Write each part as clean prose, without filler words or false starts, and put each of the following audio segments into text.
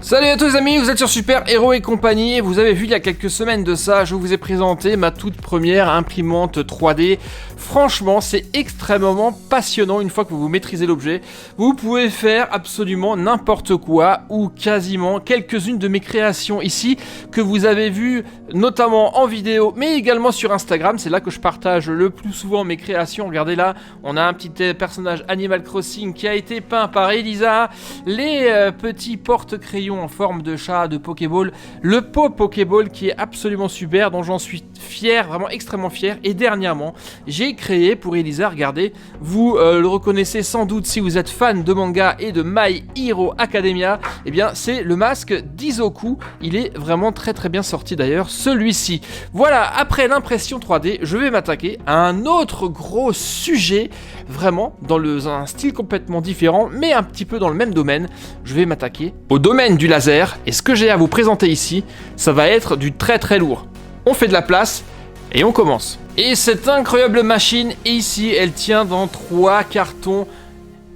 Salut à tous les amis, vous êtes sur Super Héros et compagnie et vous avez vu il y a quelques semaines de ça, je vous ai présenté ma toute première imprimante 3D. Franchement, c'est extrêmement passionnant une fois que vous maîtrisez l'objet. Vous pouvez faire absolument n'importe quoi ou quasiment quelques-unes de mes créations ici que vous avez vues notamment en vidéo mais également sur Instagram. C'est là que je partage le plus souvent mes créations. Regardez là, on a un petit personnage Animal Crossing qui a été peint par Elisa. Les petits porte-crayons en forme de chat, de Pokéball, le pot Pokéball qui est absolument super, dont j'en suis fier, vraiment extrêmement fier. Et dernièrement, j'ai créé pour Elisa, regardez, vous le reconnaissez sans doute si vous êtes fan de manga et de My Hero Academia, et bien c'est le masque d'Izoku, il est vraiment très très bien sorti d'ailleurs, celui-ci. Voilà, après l'impression 3D, je vais m'attaquer à un autre gros sujet, vraiment dans un style complètement différent, mais un petit peu dans le même domaine. Je vais m'attaquer au domaine du laser, et ce que j'ai à vous présenter ici, ça va être du très très lourd. On fait de la place, et on commence. Et cette incroyable machine, ici, elle tient dans 3 cartons,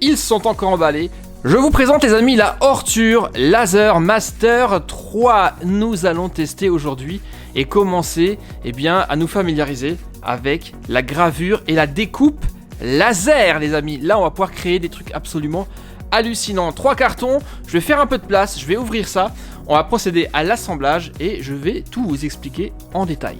ils sont encore emballés. Je vous présente les amis la Horture Laser Master 3. Nous allons tester aujourd'hui et commencer à nous familiariser avec la gravure et la découpe laser les amis. Là on va pouvoir créer des trucs absolument hallucinants. 3 cartons, je vais faire un peu de place, je vais ouvrir ça, on va procéder à l'assemblage et je vais tout vous expliquer en détail.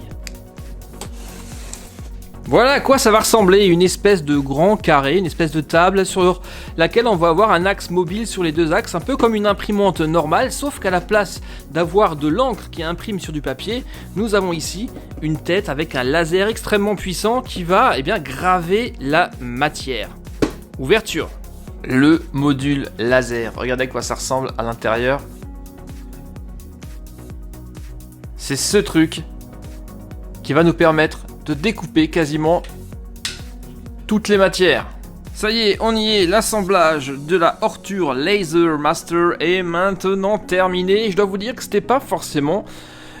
Voilà à quoi ça va ressembler, une espèce de grand carré, une espèce de table sur laquelle on va avoir un axe mobile sur les 2 axes, un peu comme une imprimante normale, sauf qu'à la place d'avoir de l'encre qui imprime sur du papier, nous avons ici une tête avec un laser extrêmement puissant qui va graver la matière. Ouverture. Le module laser, regardez à quoi ça ressemble à l'intérieur. C'est ce truc qui va nous permettre de découper quasiment toutes les matières. Ça y est, on y est, l'assemblage de la Horture Laser Master est maintenant terminé. Je dois vous dire que c'était pas forcément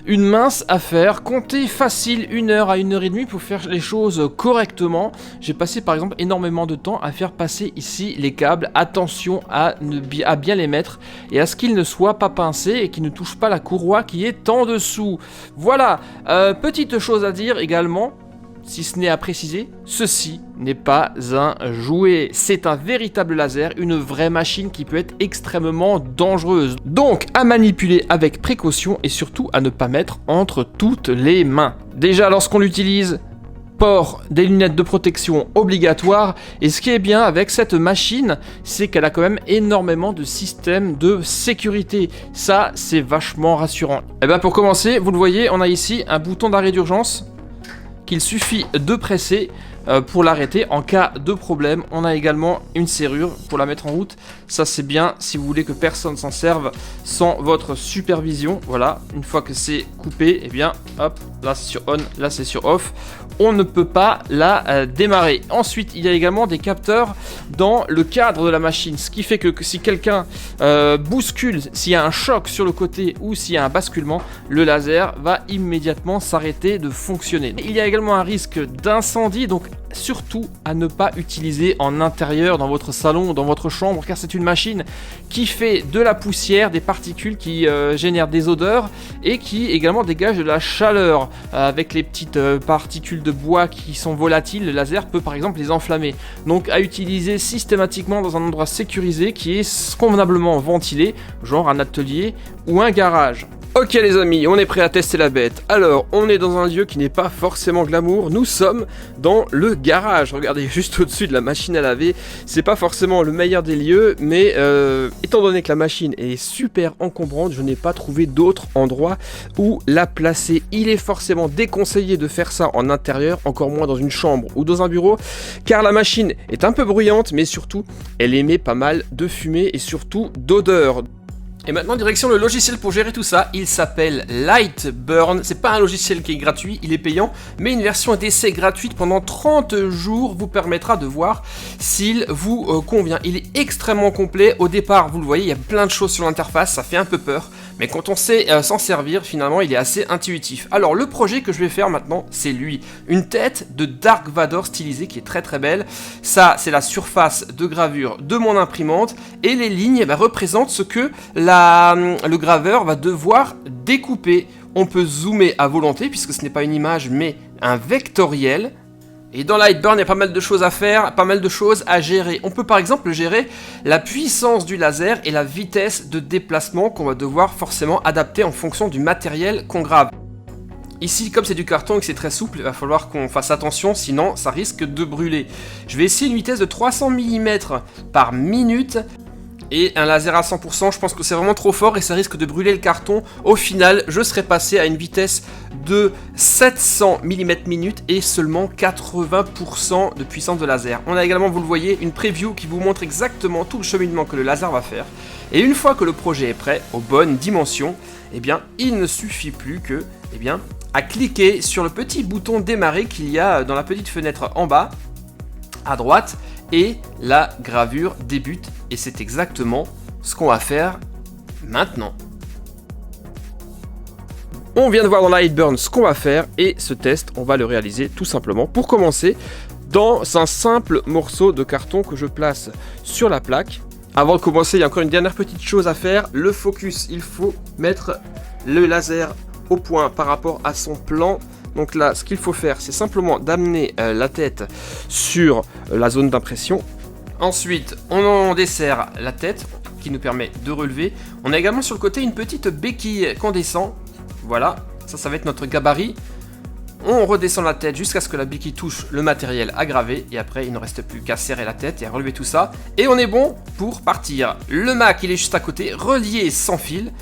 une mince affaire. Comptez facile 1 heure à 1 heure et demie pour faire les choses correctement. J'ai passé par exemple énormément de temps à faire passer ici les câbles. Attention à bien les mettre et à ce qu'ils ne soient pas pincés et qu'ils ne touchent pas la courroie qui est en dessous. Voilà, petite chose à dire également, si ce n'est à préciser, ceci n'est pas un jouet, c'est un véritable laser, une vraie machine qui peut être extrêmement dangereuse. Donc à manipuler avec précaution et surtout à ne pas mettre entre toutes les mains. Déjà lorsqu'on l'utilise, port des lunettes de protection obligatoires, et ce qui est bien avec cette machine, c'est qu'elle a quand même énormément de systèmes de sécurité. Ça, c'est vachement rassurant. Et bien pour commencer, vous le voyez, on a ici un bouton d'arrêt d'urgence qu'il suffit de presser pour l'arrêter en cas de problème. On a également une serrure pour la mettre en route. Ça c'est bien si vous voulez que personne s'en serve sans votre supervision. Voilà, une fois que c'est coupé, et bien hop, là c'est sur on, là c'est sur off. On ne peut pas la démarrer. Ensuite, il y a également des capteurs dans le cadre de la machine, ce qui fait que si quelqu'un bouscule, s'il y a un choc sur le côté ou s'il y a un basculement, le laser va immédiatement s'arrêter de fonctionner. Il y a également un risque d'incendie, donc surtout à ne pas utiliser en intérieur, dans votre salon ou dans votre chambre, car c'est une machine qui fait de la poussière, des particules qui génèrent des odeurs et qui également dégage de la chaleur. Avec les petites particules de bois qui sont volatiles, le laser peut par exemple les enflammer. Donc à utiliser systématiquement dans un endroit sécurisé qui est convenablement ventilé, genre un atelier ou un garage. Ok les amis, on est prêt à tester la bête. Alors, on est dans un lieu qui n'est pas forcément glamour. Nous sommes dans le garage. Regardez, juste au-dessus de la machine à laver. C'est pas forcément le meilleur des lieux, mais étant donné que la machine est super encombrante, je n'ai pas trouvé d'autre endroit où la placer. Il est forcément déconseillé de faire ça en intérieur, encore moins dans une chambre ou dans un bureau, car la machine est un peu bruyante, mais surtout, elle émet pas mal de fumée et surtout d'odeur. Et maintenant direction le logiciel pour gérer tout ça, il s'appelle Lightburn, c'est pas un logiciel qui est gratuit, il est payant, mais une version d'essai gratuite pendant 30 jours vous permettra de voir s'il vous convient. Il est extrêmement complet, au départ vous le voyez, il y a plein de choses sur l'interface, ça fait un peu peur, mais quand on sait s'en servir, finalement, il est assez intuitif. Alors, le projet que je vais faire maintenant, c'est lui. Une tête de Dark Vador stylisée qui est très très belle. Ça, c'est la surface de gravure de mon imprimante, et les lignes représentent ce que le graveur va devoir découper. On peut zoomer à volonté, puisque ce n'est pas une image, mais un vectoriel. Et dans Lightburn, il y a pas mal de choses à faire, pas mal de choses à gérer. On peut par exemple gérer la puissance du laser et la vitesse de déplacement qu'on va devoir forcément adapter en fonction du matériel qu'on grave. Ici, comme c'est du carton et que c'est très souple, il va falloir qu'on fasse attention, sinon ça risque de brûler. Je vais essayer une vitesse de 300 mm par minute. Et un laser à 100%, je pense que c'est vraiment trop fort et ça risque de brûler le carton. Au final, je serai passé à une vitesse de 700 mm minute et seulement 80% de puissance de laser. On a également, vous le voyez, une preview qui vous montre exactement tout le cheminement que le laser va faire. Et une fois que le projet est prêt, aux bonnes dimensions, eh bien, il ne suffit plus que, eh bien, à cliquer sur le petit bouton démarrer qu'il y a dans la petite fenêtre en bas, à droite, et la gravure débute. Et c'est exactement ce qu'on va faire maintenant. On vient de voir dans Lightburn ce qu'on va faire, et ce test, on va le réaliser tout simplement. Pour commencer, dans un simple morceau de carton que je place sur la plaque. Avant de commencer, il y a encore une dernière petite chose à faire, le focus. Il faut mettre le laser au point par rapport à son plan. Donc là, ce qu'il faut faire, c'est simplement d'amener la tête sur la zone d'impression. Ensuite, on dessert la tête, qui nous permet de relever. On a également sur le côté une petite béquille qu'on descend. Voilà, ça va être notre gabarit. On redescend la tête jusqu'à ce que la béquille touche le matériel à graver. Et après, il ne reste plus qu'à serrer la tête et à relever tout ça. Et on est bon pour partir. Le Mac, il est juste à côté, relié sans fil.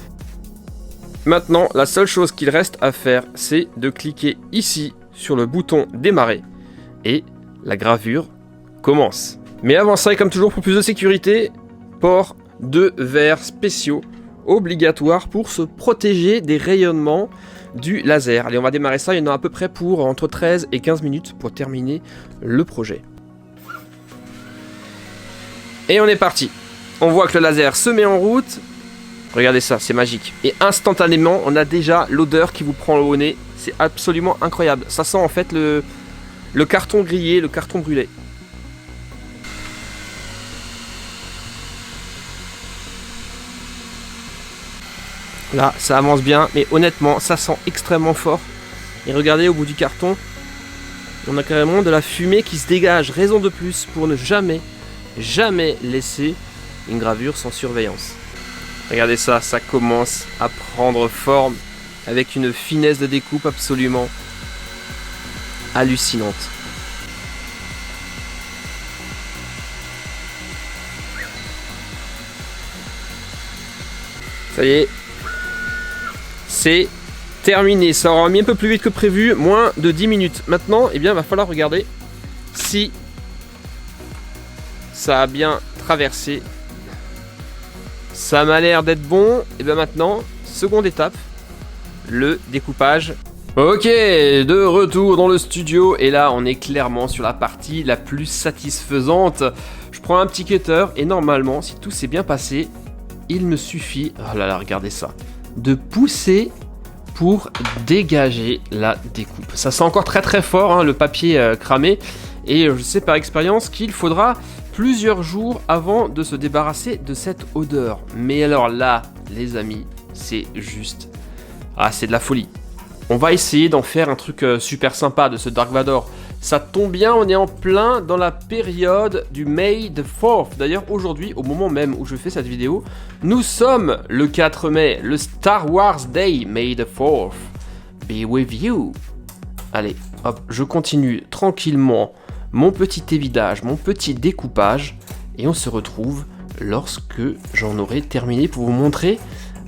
Maintenant, la seule chose qu'il reste à faire, c'est de cliquer ici sur le bouton démarrer et la gravure commence. Mais avant ça, et comme toujours pour plus de sécurité, port de verres spéciaux obligatoires pour se protéger des rayonnements du laser. Allez, on va démarrer ça, il y en a à peu près pour entre 13 et 15 minutes pour terminer le projet. Et on est parti. On voit que le laser se met en route. Regardez ça, c'est magique. Et instantanément, on a déjà l'odeur qui vous prend au nez. C'est absolument incroyable. Ça sent en fait le carton grillé, le carton brûlé. Là, ça avance bien, mais honnêtement, ça sent extrêmement fort. Et regardez, au bout du carton, on a carrément de la fumée qui se dégage. Raison de plus pour ne jamais laisser une gravure sans surveillance. Regardez ça, ça commence à prendre forme avec une finesse de découpe absolument hallucinante. Ça y est, c'est terminé. Ça aura mis un peu plus vite que prévu, moins de 10 minutes. Maintenant, eh bien, il va falloir regarder si ça a bien traversé. Ça m'a l'air d'être bon. Et bien maintenant, seconde étape, le découpage. Ok, de retour dans le studio. Et là, on est clairement sur la partie la plus satisfaisante. Je prends un petit cutter et normalement, si tout s'est bien passé, il me suffit, oh là là, regardez ça, de pousser pour dégager la découpe. Ça sent encore très très fort, hein, le papier cramé. Et je sais par expérience qu'il faudra plusieurs jours avant de se débarrasser de cette odeur. Mais alors là, les amis, c'est juste... Ah, c'est de la folie. On va essayer d'en faire un truc super sympa de ce Dark Vador. Ça tombe bien, on est en plein dans la période du May the 4th. D'ailleurs, aujourd'hui, au moment même où je fais cette vidéo, nous sommes le 4 mai, le Star Wars Day, May the 4th. Be with you. Allez, hop, je continue tranquillement mon petit évidage, mon petit découpage, et on se retrouve lorsque j'en aurai terminé pour vous montrer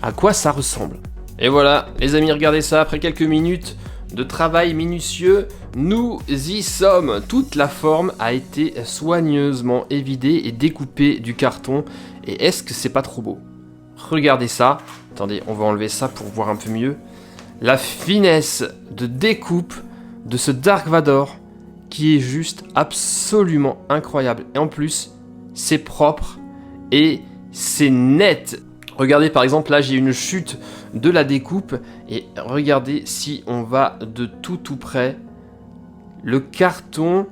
à quoi ça ressemble. Et voilà, les amis, regardez ça, après quelques minutes de travail minutieux, nous y sommes. Toute la forme a été soigneusement évidée et découpée du carton. Et est-ce que c'est pas trop beau? Regardez ça. Attendez, on va enlever ça pour voir un peu mieux. La finesse de découpe de ce Dark Vador qui est juste absolument incroyable. Et en plus, c'est propre et c'est net. Regardez par exemple, là j'ai une chute de la découpe, et regardez si on va de tout près. Le carton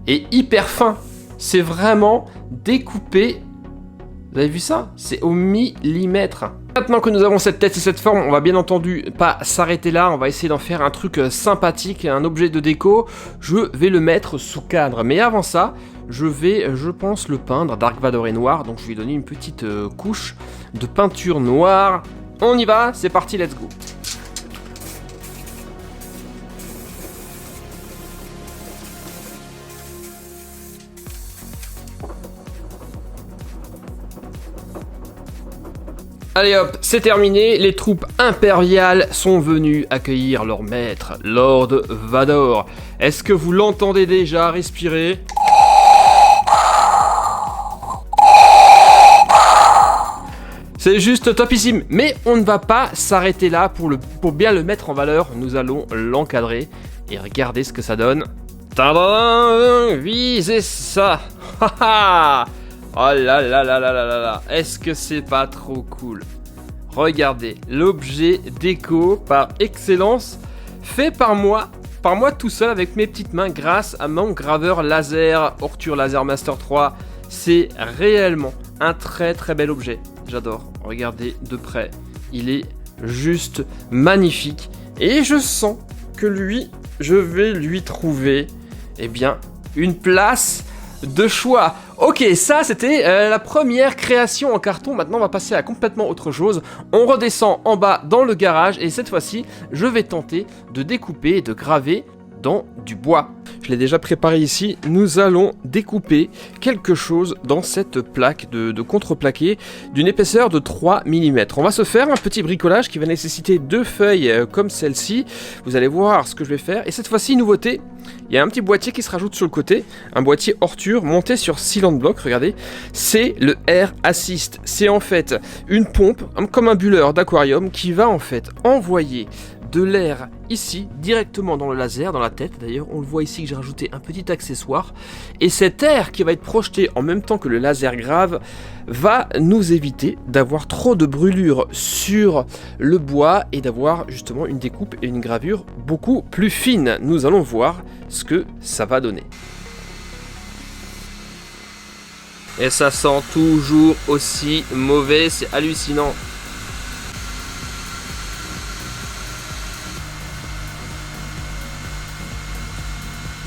est hyper fin, c'est vraiment découpé. Vous avez vu ça? C'est au millimètre. Maintenant que nous avons cette tête et cette forme, on va bien entendu pas s'arrêter là, on va essayer d'en faire un truc sympathique, un objet de déco. Je vais le mettre sous cadre, mais avant ça, je vais, je pense, le peindre. Dark Vador est noir, donc je vais lui donner une petite couche de peinture noire. On y va, c'est parti, let's go. Allez hop, c'est terminé, les troupes impériales sont venues accueillir leur maître, Lord Vador. Est-ce que vous l'entendez déjà respirer? C'est juste topissime, mais on ne va pas s'arrêter là pour bien le mettre en valeur. Nous allons l'encadrer et regarder ce que ça donne. Tadam, visez ça. Oh là là là là là là là, est-ce que c'est pas trop cool? Regardez, l'objet déco par excellence, fait par moi tout seul avec mes petites mains grâce à mon graveur laser, Ortur Laser Master 3. C'est réellement un très très bel objet, j'adore. Regardez de près, il est juste magnifique. Et je sens que lui, je vais lui trouver, eh bien, une place de choix. Ok, ça c'était la première création en carton. Maintenant on va passer à complètement autre chose. On redescend en bas dans le garage et cette fois-ci je vais tenter de découper et de graver dans du bois. Je l'ai déjà préparé ici. Nous allons découper quelque chose dans cette plaque de contreplaqué d'une épaisseur de 3 mm. On va se faire un petit bricolage qui va nécessiter 2 feuilles comme celle-ci. Vous allez voir ce que je vais faire. Et cette fois-ci, nouveauté, il y a un petit boîtier qui se rajoute sur le côté. Un boîtier Ortur monté sur Silent Block. Regardez, c'est le Air Assist. C'est en fait une pompe, comme un bulleur d'aquarium, qui va en fait envoyer de l'air ici, directement dans le laser, dans la tête. D'ailleurs, on le voit ici que j'ai rajouté un petit accessoire. Et cet air qui va être projeté en même temps que le laser grave va nous éviter d'avoir trop de brûlures sur le bois et d'avoir justement une découpe et une gravure beaucoup plus fine. Nous allons voir ce que ça va donner. Et ça sent toujours aussi mauvais, c'est hallucinant.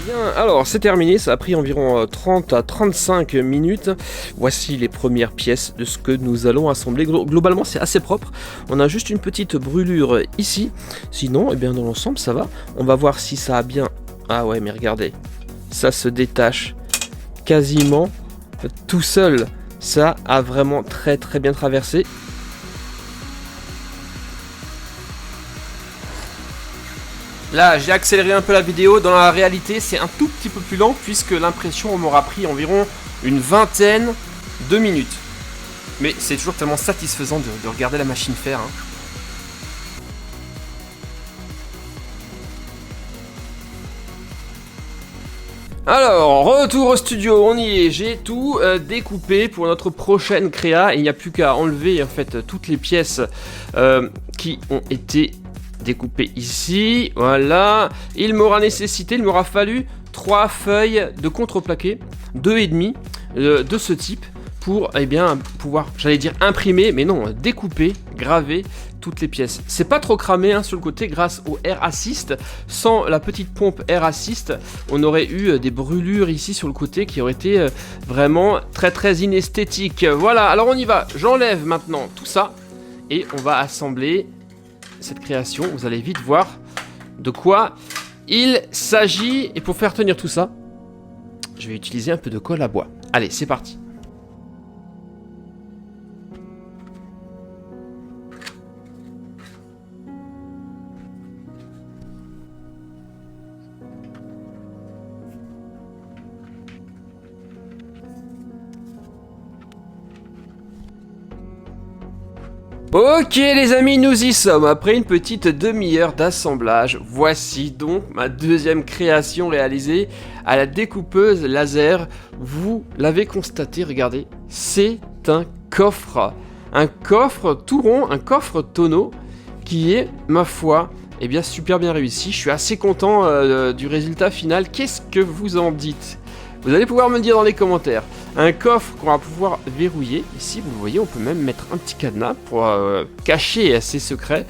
Bien, alors c'est terminé, ça a pris environ 30 à 35 minutes. Voici les premières pièces de ce que nous allons assembler. Globalement c'est assez propre, on a juste une petite brûlure ici. Sinon, eh bien dans l'ensemble ça va. On va voir si ça a bien... Ah ouais, mais regardez, ça se détache quasiment tout seul. Ça a vraiment très très bien traversé. Là, j'ai accéléré un peu la vidéo. Dans la réalité, c'est un tout petit peu plus lent puisque l'impression m'aura pris environ une vingtaine de minutes. Mais c'est toujours tellement satisfaisant de regarder la machine faire. Hein. Alors, retour au studio, on y est. J'ai tout découpé pour notre prochaine créa. Il n'y a plus qu'à enlever en fait toutes les pièces qui ont été découpé ici, voilà. Il m'aura fallu 3 feuilles de contreplaqué, 2,5 de ce type pour eh bien pouvoir, j'allais dire imprimer, mais non, découper, graver toutes les pièces. C'est pas trop cramé hein, sur le côté grâce au Air Assist. Sans la petite pompe Air Assist, on aurait eu des brûlures ici sur le côté qui auraient été vraiment très très inesthétiques. Voilà, alors on y va. J'enlève maintenant tout ça et on va assembler cette création. Vous allez vite voir de quoi il s'agit. Et pour faire tenir tout ça, je vais utiliser un peu de colle à bois. Allez, c'est parti. Ok les amis, nous y sommes. Après une petite demi-heure d'assemblage, voici donc ma deuxième création réalisée à la découpeuse laser. Vous l'avez constaté, regardez, c'est un coffre un coffre tout rond, un coffre tonneau qui est, ma foi, eh bien super bien réussi. Je suis assez content du résultat final. Qu'est-ce que vous en dites? Vous allez pouvoir me le dire dans les commentaires. Un coffre qu'on va pouvoir verrouiller. Ici, vous le voyez, on peut même mettre un petit cadenas pour cacher ses secrets.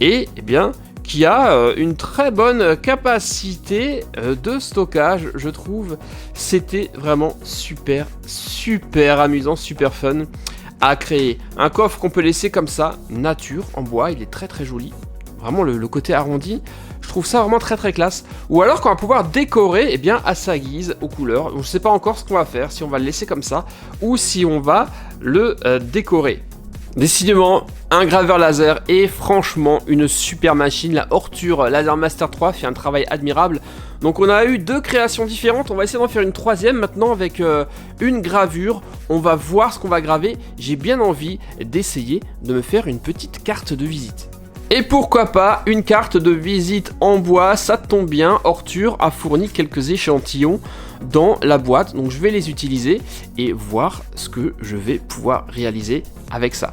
Et, eh bien, qui a une très bonne capacité de stockage, je trouve. C'était vraiment super, super amusant, super fun à créer. Un coffre qu'on peut laisser comme ça, nature, en bois, il est très très joli. Vraiment le côté arrondi, je trouve ça vraiment très très classe. Ou alors qu'on va pouvoir décorer eh bien, à sa guise, aux couleurs. Je ne sais pas encore ce qu'on va faire, si on va le laisser comme ça, ou si on va le décorer. Décidément, un graveur laser est franchement une super machine. La Ortur Laser Master 3 fait un travail admirable. Donc on a eu 2 créations différentes, on va essayer d'en faire une 3e maintenant avec une gravure. On va voir ce qu'on va graver. J'ai bien envie d'essayer de me faire une petite carte de visite. Et pourquoi pas une carte de visite en bois, ça tombe bien, Ortur a fourni quelques échantillons dans la boîte, donc je vais les utiliser et voir ce que je vais pouvoir réaliser avec ça.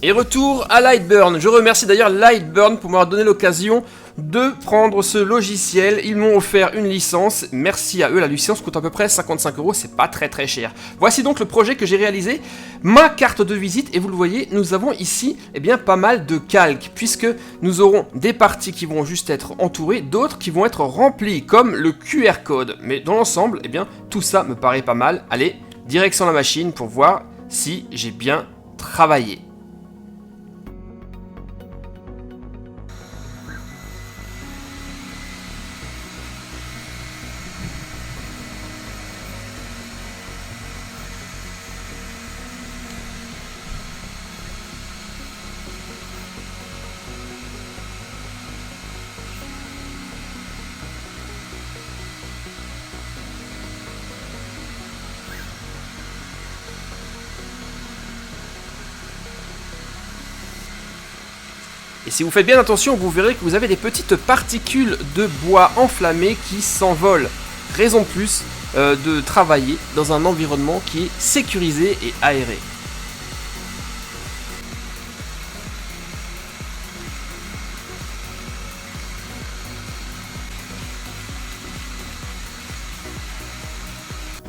Et retour à Lightburn, je remercie d'ailleurs Lightburn pour m'avoir donné l'occasion de prendre ce logiciel. Ils m'ont offert une licence, merci à eux. La licence coûte à peu près 55 €, c'est pas très très cher. Voici donc le projet que j'ai réalisé, ma carte de visite, et vous le voyez, nous avons ici eh bien, pas mal de calques, puisque nous aurons des parties qui vont juste être entourées, d'autres qui vont être remplies, comme le QR code. Mais dans l'ensemble, eh bien, tout ça me paraît pas mal. Allez, direction la machine pour voir si j'ai bien travaillé. Et si vous faites bien attention, vous verrez que vous avez des petites particules de bois enflammées qui s'envolent. Raison de plus de travailler dans un environnement qui est sécurisé et aéré.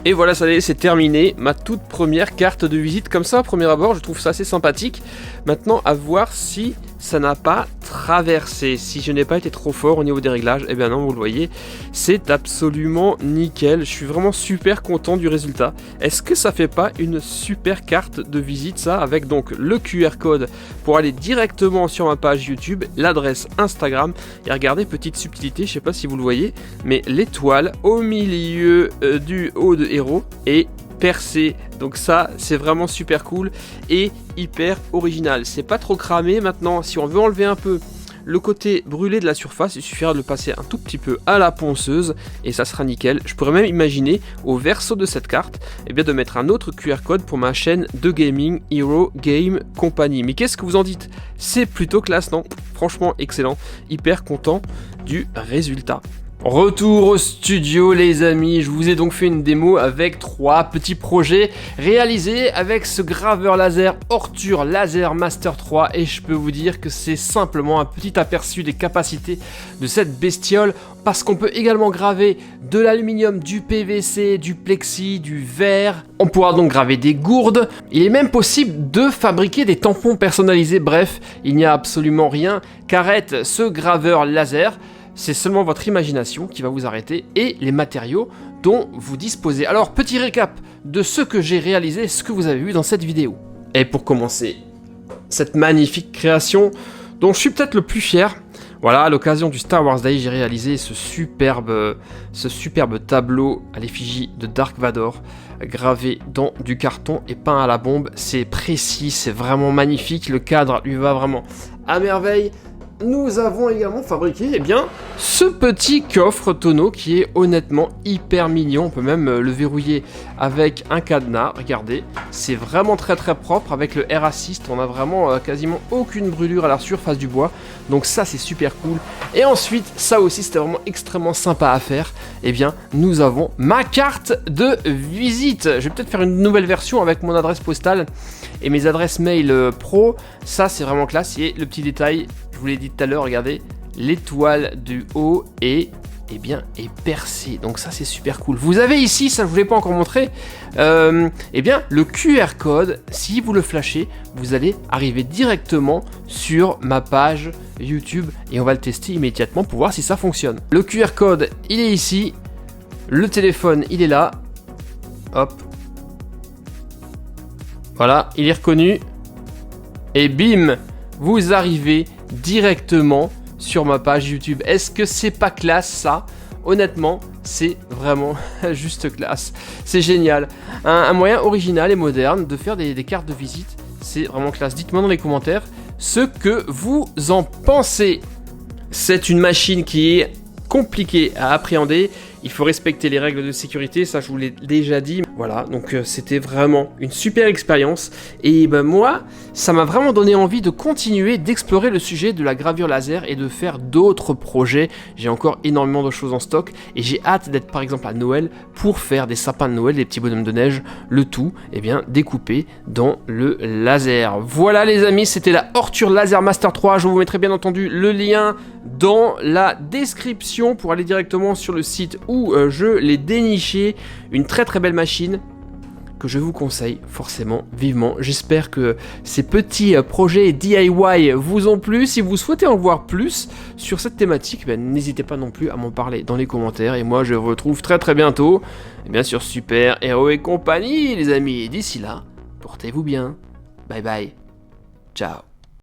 Et voilà, ça y est, c'est terminé, ma toute première carte de visite comme ça, à premier abord, je trouve ça assez sympathique. Maintenant, à voir si ça n'a pas traversé, si je n'ai pas été trop fort au niveau des réglages. Eh bien non, vous le voyez, c'est absolument nickel, je suis vraiment super content du résultat. Est-ce que ça fait pas une super carte de visite ça, avec donc le QR code pour aller directement sur ma page YouTube, l'adresse Instagram, et regardez, petite subtilité, je sais pas si vous le voyez, mais l'étoile au milieu du haut de héros est percé, donc ça c'est vraiment super cool et hyper original. C'est pas trop cramé. Maintenant, si on veut enlever un peu le côté brûlé de la surface, il suffira de le passer un tout petit peu à la ponceuse et ça sera nickel. Je pourrais même imaginer au verso de cette carte eh bien, de mettre un autre QR code pour ma chaîne de gaming Hero Game Company. Mais qu'est-ce que vous en dites? C'est plutôt classe, non? Franchement excellent, hyper content du résultat. Retour au studio les amis, je vous ai donc fait une démo avec 3 petits projets réalisés avec ce graveur laser Ortur Laser Master 3 et je peux vous dire que c'est simplement un petit aperçu des capacités de cette bestiole parce qu'on peut également graver de l'aluminium, du PVC, du plexi, du verre. On pourra donc graver des gourdes. Il est même possible de fabriquer des tampons personnalisés. Bref, il n'y a absolument rien qu'arrête ce graveur laser. C'est seulement votre imagination qui va vous arrêter et les matériaux dont vous disposez. Alors, petit récap de ce que j'ai réalisé, ce que vous avez vu dans cette vidéo. Et pour commencer, cette magnifique création dont je suis peut-être le plus fier. Voilà, à l'occasion du Star Wars Day, j'ai réalisé ce superbe tableau à l'effigie de Dark Vador, gravé dans du carton et peint à la bombe. C'est précis, c'est vraiment magnifique, le cadre lui va vraiment à merveille. nous avons également fabriqué, eh bien, ce petit coffre tonneau qui est honnêtement hyper mignon. On peut même le verrouiller avec un cadenas. Regardez, c'est vraiment très très propre. Avec le Air Assist, on a vraiment quasiment aucune brûlure à la surface du bois. Donc ça, c'est super cool. Et ensuite, ça aussi, c'était vraiment extrêmement sympa à faire. Eh bien, nous avons ma carte de visite. Je vais peut-être faire une nouvelle version avec mon adresse postale et mes adresses mail pro. Ça, c'est vraiment classe. Et le petit détail, je vous l'ai dit tout à l'heure, regardez, l'étoile du haut est percée. Donc ça, c'est super cool. Vous avez ici, ça je vous l'ai pas encore montré, eh bien, le QR code. Si vous le flashez, vous allez arriver directement sur ma page YouTube et on va le tester immédiatement pour voir si ça fonctionne. Le QR code, il est ici. Le téléphone, il est là. Hop. Voilà, il est reconnu. Et bim, vous arrivez directement sur ma page YouTube. Est-ce que c'est pas classe ça? Honnêtement, c'est vraiment juste classe. C'est génial. Un moyen original et moderne de faire des cartes de visite. C'est vraiment classe. Dites-moi dans les commentaires ce que vous en pensez. C'est une machine qui est compliquée à appréhender. Il faut respecter les règles de sécurité, ça je vous l'ai déjà dit. Voilà, donc c'était vraiment une super expérience. Et ben moi, ça m'a vraiment donné envie de continuer d'explorer le sujet de la gravure laser et de faire d'autres projets. J'ai encore énormément de choses en stock et j'ai hâte d'être par exemple à Noël pour faire des sapins de Noël, des petits bonhommes de neige, le tout bien découpé dans le laser. Voilà les amis, c'était la Ortur Laser Master 3. Je vous mettrai bien entendu le lien dans la description pour aller directement sur le site où je l'ai déniché. Une très très belle machine que je vous conseille forcément vivement. J'espère que ces petits projets DIY vous ont plu. Si vous souhaitez en voir plus sur cette thématique, n'hésitez pas non plus à m'en parler dans les commentaires. Et moi je vous retrouve très très bientôt sur Super Héros et compagnie les amis. D'ici là, portez-vous bien. Bye bye. Ciao.